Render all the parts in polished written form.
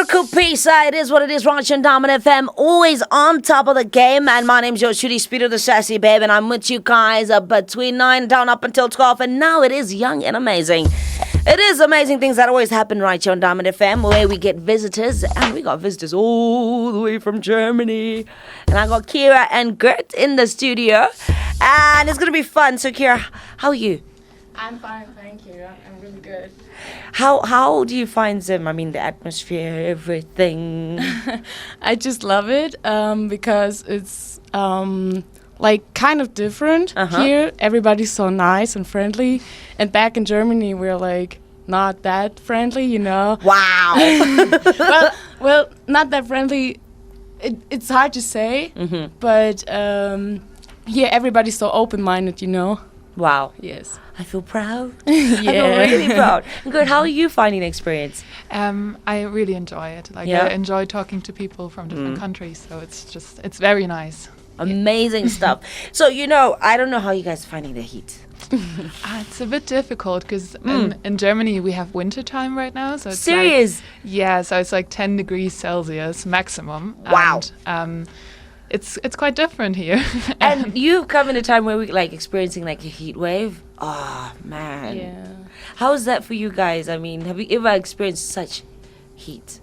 Kupisa, it is what it is, Ranch and Dominant FM, always on top of the game. And my name's your shooty Speedo, the sassy babe, and I'm with you guys between 9 down up until 12. And now it is young and amazing. It is amazing things that always happen right here on Dominant FM, where we get visitors, and we got visitors all the way from Germany. And I got Kira and Gert in the studio, and it's gonna be fun. So Kira, how are you? I'm fine, thank you. I'm really good. How do you find Zim? I mean, the atmosphere, everything. I just love it because it's like kind of different here. Everybody's so nice and friendly, and back in Germany we're like not that friendly, you know. Wow. well, not that friendly. It's hard to say, but here everybody's so open-minded, you know. Wow. Yes. I feel proud. Yeah. I feel really proud. Good. How are you finding the experience? I really enjoy it. I enjoy talking to people from different countries, so it's very nice. Amazing stuff. So, I don't know how you guys are finding the heat. It's a bit difficult because in Germany we have winter time right now. So it's serious? So it's like 10 degrees Celsius maximum. Wow. And, it's quite different here. And you've come in a time where we're like experiencing like a heat wave. Oh man. Yeah. How is that for you guys? I mean, have you ever experienced such heat?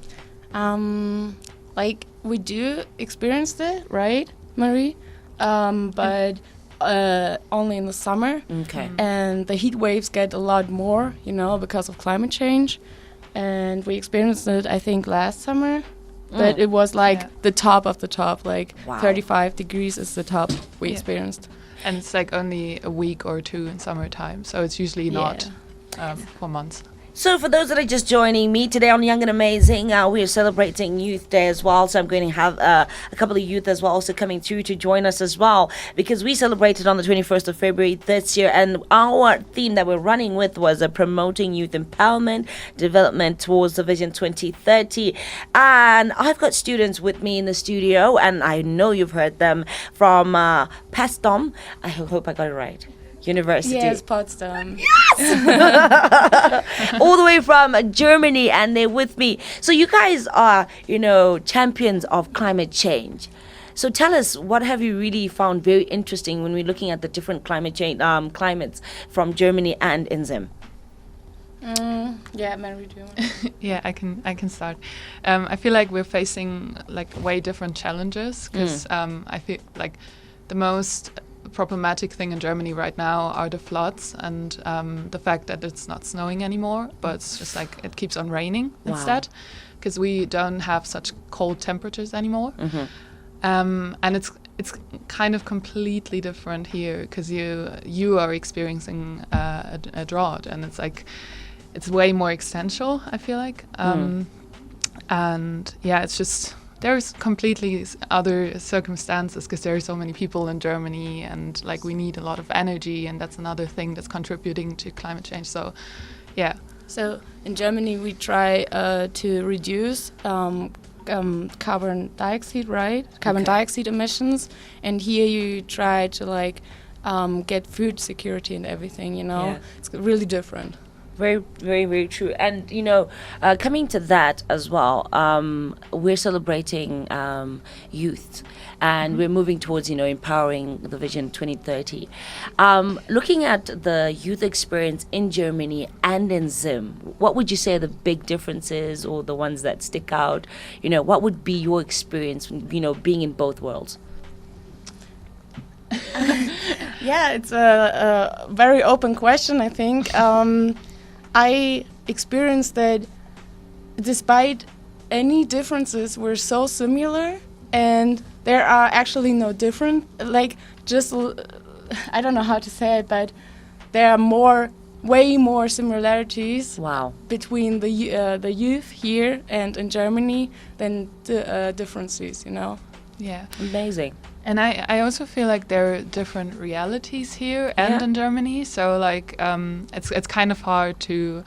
Like we do experience it, right, Marie? But only in the summer. Okay. And the heat waves get a lot more, because of climate change. And we experienced it, I think, last summer. But it was like the top of the top, like 35 degrees is the top we experienced. And it's like only a week or two in summertime, so it's usually not for months. So for those that are just joining me today on Young and Amazing, we are celebrating Youth Day as well. So I'm going to have a couple of youth as well also coming through to join us as well, because we celebrated on the 21st of February this year. And our theme that we're running with was promoting youth empowerment, development towards the Vision 2030. And I've got students with me in the studio, and I know you've heard them from Postdan. I hope I got it right. University. Yes, Postdan. Yes! All the way from Germany, and they're with me. So you guys are, champions of climate change. So tell us, what have you really found very interesting when we're looking at the different climate change climates from Germany and in Zim? Yeah, Mary, do you want? Yeah, I can start. I feel like we're facing like way different challenges because I feel like the most problematic thing in Germany right now are the floods and the fact that it's not snowing anymore, but it's just like it keeps on raining instead, because we don't have such cold temperatures anymore. And it's kind of completely different here because you are experiencing a drought, and it's way more existential, I feel like. And it's just there's completely other circumstances because there are so many people in Germany, and like we need a lot of energy, and that's another thing that's contributing to climate change. So, yeah. So in Germany we try to reduce carbon dioxide, right? Carbon dioxide emissions, and here you try to get food security and everything. It's really different. Very, very, very true. And, coming to that as well, we're celebrating youth, and we're moving towards, empowering the Vision 2030. Looking at the youth experience in Germany and in Zim, what would you say are the big differences or the ones that stick out? What would be your experience, being in both worlds? Yeah, it's a very open question, I think. I experienced that despite any differences, we're so similar, and there are actually no different. I don't know how to say it, but there are way more similarities between the youth here and in Germany than the differences. Yeah, amazing. And I also feel like there are different realities here and in Germany. So it's kind of hard to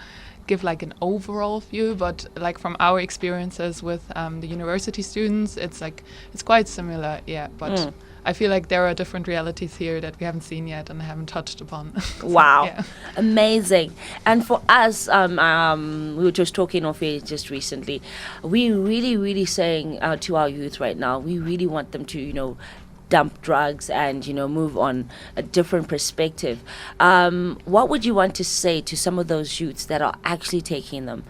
give like an overall view, but like from our experiences with the university students, it's quite similar. Yeah, but I feel like there are different realities here that we haven't seen yet and haven't touched upon. So, Wow, yeah. amazing! And for us, we were just talking off air just recently. We really saying to our youth right now, we really want them to, dump drugs and move on a different perspective. What would you want to say to some of those youths that are actually taking them?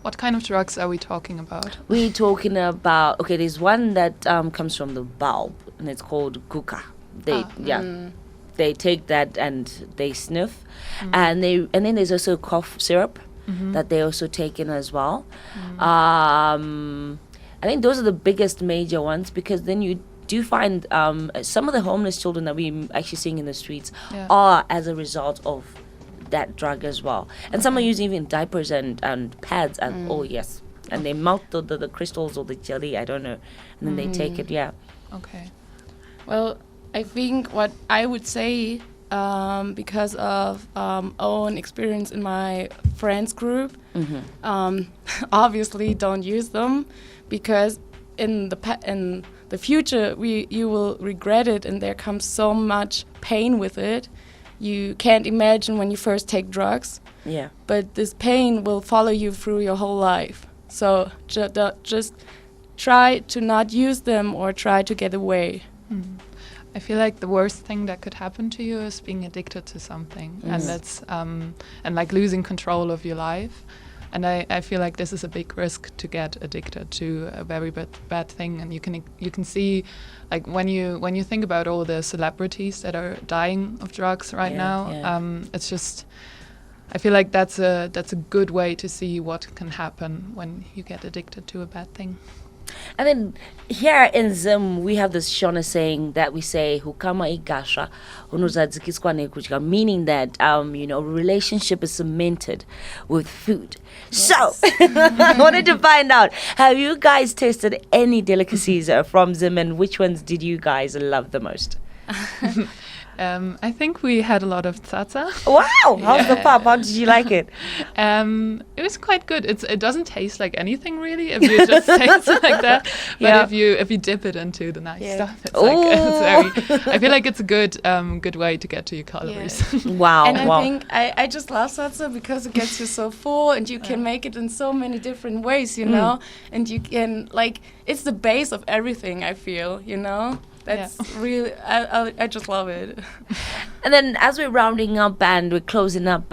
What kind of drugs are we talking about? We're talking about, okay, there's one that comes from the bulb, and it's called kuka. They take that and they sniff, and then there's also cough syrup that they also take in as well. I think those are the biggest major ones, because then you do find some of the homeless children that we're actually seeing in the streets are as a result of that drug as well. And some are using even diapers and pads and and they melt the crystals or the jelly, I don't know, and then they take it. Okay. Well, I think what I would say, because of own experience in my friends group, obviously don't use them, because in the future you will regret it, and there comes so much pain with it. You can't imagine when you first take drugs. Yeah. But this pain will follow you through your whole life. So just try to not use them or try to get away. I feel like the worst thing that could happen to you is being addicted to something, and that's and like losing control of your life. And I feel like this is a big risk, to get addicted to a very bad thing. And you can see, like when you think about all the celebrities that are dying of drugs right now, it's just, I feel like that's a good way to see what can happen when you get addicted to a bad thing. And then here in Zim, we have this Shona saying that we say, "Hukama igasha, hunuzadzikiswa nekudya," meaning that a relationship is cemented with food. Yes. So, I wanted to find out: have you guys tasted any delicacies from Zim, and which ones did you guys love the most? I think we had a lot of tsatsa. Wow! How's the pop? How did you like it? It was quite good. It doesn't taste like anything really if you just taste it like that. But if you dip it into the nice stuff, I feel like it's a good way to get to your calories. Yeah. Wow! And I think I just love salsa because it gets you so full, and you can make it in so many different ways, and you can, like, it's the base of everything, I feel, That's really, I just love it. And then as we're rounding up and we're closing up,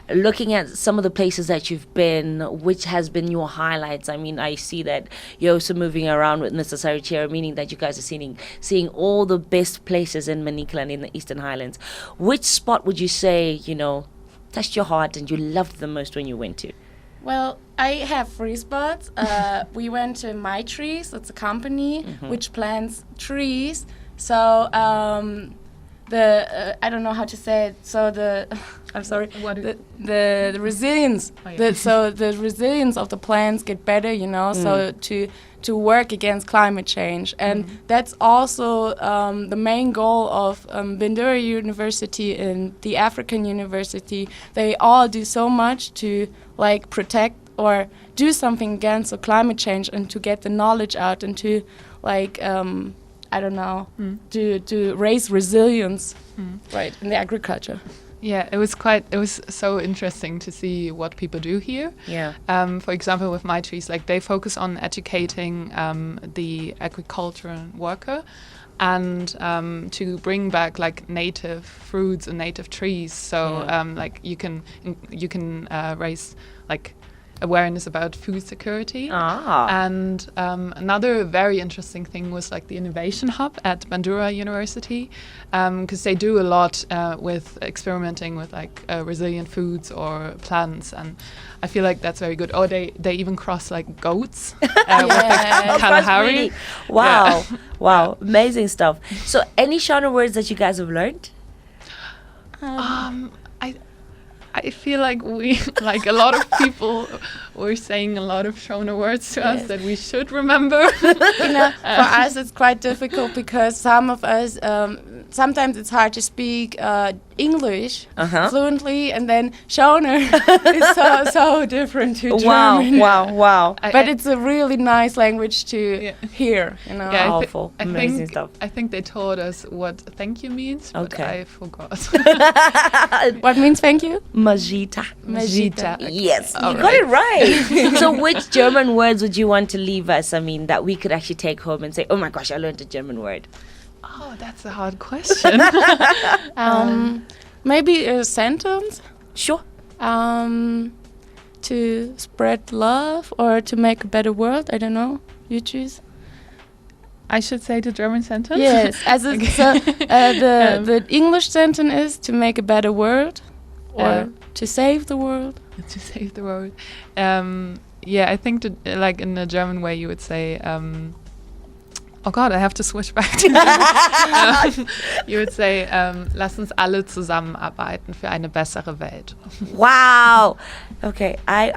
looking at some of the places that you've been, which has been your highlights? I mean, I see that you're also moving around with Necessary Chair, meaning that you guys are seeing all the best places in Manikla and in the Eastern Highlands. Which spot would you say, touched your heart and you loved the most when you went to? Well, I have 3 spots. We went to My Trees. That's a company which plants trees. So I don't know how to say it. So I'm sorry. The resilience. Oh, yeah. So the resilience of the plants get better. So to work against climate change, and that's also the main goal of Bandura University and the African University. They all do so much to protect or do something against the climate change, and to get the knowledge out, and to to raise resilience in the agriculture. Yeah, it was so interesting to see what people do here. Yeah. For example, with My Trees, they focus on educating the agricultural worker, and to bring back native fruits and native trees. So you can raise awareness about food security. And another very interesting thing was the innovation hub at Bandura University, because they do a lot with experimenting with resilient foods or plants, and I feel like that's very good. Oh, they even cross goats with Kalahari. Wow. Wow, amazing stuff. So any Shona words that you guys have learned? I feel like we, like a lot of people, were saying a lot of Shona words to us that we should remember. For us it's quite difficult because some of us, sometimes it's hard to speak English fluently, and then Shona is so different to German. Wow. But it's a really nice language to hear, you know. Yeah, Powerful, amazing stuff. I think they taught us what thank you means, but I forgot. What means thank you? Majita. Majita. Yes, All you got it right. So which German words would you want to leave us? I mean, that we could actually take home and say, oh my gosh, I learned a German word. Oh, that's a hard question. Maybe a sentence. Sure. To spread love or to make a better world. I don't know. You choose. I should say the German sentence? Yes. The English sentence is to make a better world or to save the world. To save the world. Yeah, I think like in the German way you would say, oh God, I have to switch back to you would say, lass uns alle zusammenarbeiten für eine bessere Welt. Wow. Okay, I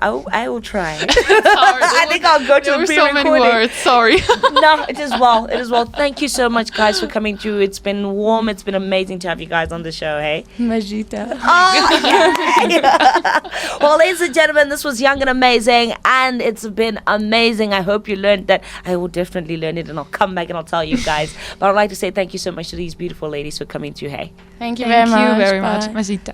will try. Sorry, I think I'll go to there the were so many pre-recording. words, sorry. No, it is well. It is well. Thank you so much, guys, for coming through. It's been warm. It's been amazing to have you guys on the show, hey? Majita. Oh, yeah. Well, ladies and gentlemen, this was Young and Amazing, and it's been amazing. I hope you learned that. I will definitely learn it, and I'll come back and I'll tell you guys. But I'd like to say thank you so much to these beautiful ladies for coming through, hey? Thank you very much. Thank you very Bye. much, Majita.